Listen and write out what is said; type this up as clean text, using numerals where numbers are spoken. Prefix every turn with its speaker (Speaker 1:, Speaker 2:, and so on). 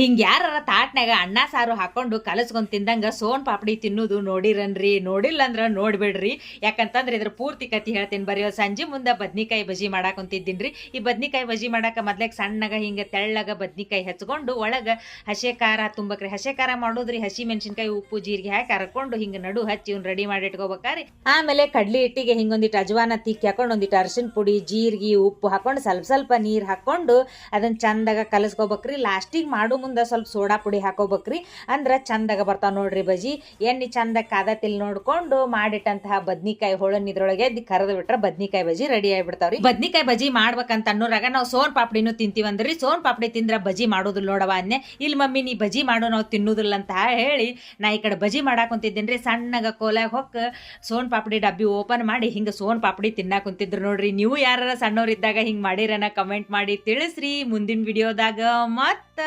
Speaker 1: ಹಿಂಗ ಯಾರ ತಾಟ್ನಾಗ ಅನ್ನ ಸಾರು ಹಾಕೊಂಡು ಕಲಸ್ಕೊಂಡ್ ತಿಂದಂಗ ಸೋನ್ ಪಾಪಡಿ ತಿನ್ನುದು ನೋಡಿರನ್ರಿ, ನೋಡಿಲ್ಲ ಅಂದ್ರ ನೋಡ್ಬಿಡ್ರಿ. ಯಾಕಂತಂದ್ರೆ ಇದ್ರ ಪೂರ್ತಿ ಕತಿ ಹೇಳ್ತೀನಿ ಬರ್ರಿ. ಸಂಜೆ ಮುಂದೆ ಬದ್ನಿಕಾಯಿ ಬಜಿ ಮಾಡಾಕ್ ಕುಂತಿದ್ದೀನ್ರಿ. ಈ ಬದ್ನಿಕಾಯಿ ಬಜಿ ಮಾಡಾಕ ಮೊದ್ಲೇಕ್ ಸಣ್ಣಗ ಹಿಂಗ ತೆಳ್ಳಗ ಬದ್ನಿಕಾಯಿ ಹಚ್ಕೊಂಡು ಒಳಗ ಹಸೆ ಖಾರ ತುಂಬಕ್ರಿ. ಹಸೆ ಖಾರ ಮಾಡೋದ್ರಿ ಹಸಿ ಮೆಣಸಿನ್ಕಾಯಿ ಉಪ್ಪು ಜೀರಿಗೆ ಹಾಕಿ ಹರ್ಕೊಂಡು ಹಿಂಗ ನಡು ಹಚ್ಚಿ ಇವ್ನ ರೆಡಿ ಮಾಡಿ ಇಟ್ಕೋಬೇಕ್ರಿ. ಆಮೇಲೆ ಕಡ್ಲಿ ಹಿಟ್ಟಿಗೆ ಹಿಂಗೊಂದಿಟ್ಟು ಅಜವಾನ ತಿಕ್ಕಿ ಹಾಕೊಂಡು ಒಂದಿಟ್ಟು ಅರಿಶಿನ ಪುಡಿ ಜೀರಿಗೆ ಉಪ್ಪು ಹಾಕೊಂಡು ಸ್ವಲ್ಪ ಸ್ವಲ್ಪ ನೀರ್ ಹಾಕೊಂಡು ಅದನ್ನ ಚಂದಾಗ ಕಲಸ್ಕೋಬೇಕ್ರಿ. ಲಾಸ್ಟಿಗೆ ಮಾಡು ಮುಂದೆ ಸ್ವಲ್ಪ ಸೋಡಾ ಪುಡಿ ಹಾಕೋಬೇಕ್ರಿ, ಅಂದ್ರ ಚಂದಾಗ ಬರ್ತಾವ ನೋಡ್ರಿ ಬಜಿ. ಎಣ್ಣೆ ಚಂದಾಗ ಕಾದತಿಲ್ ನೋಡ್ಕೊಂಡು ಮಾಡಿಟ್ಟಂತಹ ಬದ್ನಿಕಾಯಿ ಹೋಳನ್ ಇದ್ರೊಳಗೆ ಕರೆದು ಬಿಟ್ರ ಬದ್ನಿಕಾಯಿ ಬಜಿ ರೆಡಿ ಆಗಿಬಿಡ್ತಾವ್ರಿ. ಬದ್ನಿಕಾಯಿ ಬಜಿ ಮಾಡ್ಬೇಕಂತ ಅನ್ನೋರಾಗ ನಾವು ಸೋನ್ ಪಾಪಡಿನೂ ತಿಂತೀವಂದ್ರಿ. ಸೋನ್ ಪಾಪಡಿ ತಿಂದ್ರ ಬಜಿ ಮಾಡೋದಿಲ್ಲ ನೋಡವ ಅನ್ನೆ. ಇಲ್ಲಿ ಮಮ್ಮಿ ನೀ ಬಜಿ ಮಾಡು ನಾವು ತಿನ್ನುದಿಲ್ಲ ಅಂತ ಹೇಳಿ ನಾ ಈ ಕಡೆ ಬಜಿ ಮಾಡಾಕ್ ಕುಂತಿದ್ದೇನ್ರಿ. ಸಣ್ಣಗ ಕೋಲಾಗ ಹೊಕ್ಕ ಸೋನ್ ಪಾಪಡಿ ಡಬ್ಬಿ ಓಪನ್ ಮಾಡಿ ಹಿಂಗ ಸೋನ್ ಪಾಪಡಿ ತಿನ್ನಾಕ್ ಕುಂತಿದ್ರು ನೋಡ್ರಿ. ನೀವು ಯಾರ ಸಣ್ಣವ್ರಿದ್ದಾಗ ಹಿಂಗ್ ಮಾಡಿರನ ಕಮೆಂಟ್ ಮಾಡಿ ತಿಳಿಸ್ರಿ. ಮುಂದಿನ ವಿಡಿಯೋದಾಗ ಮತ್ತ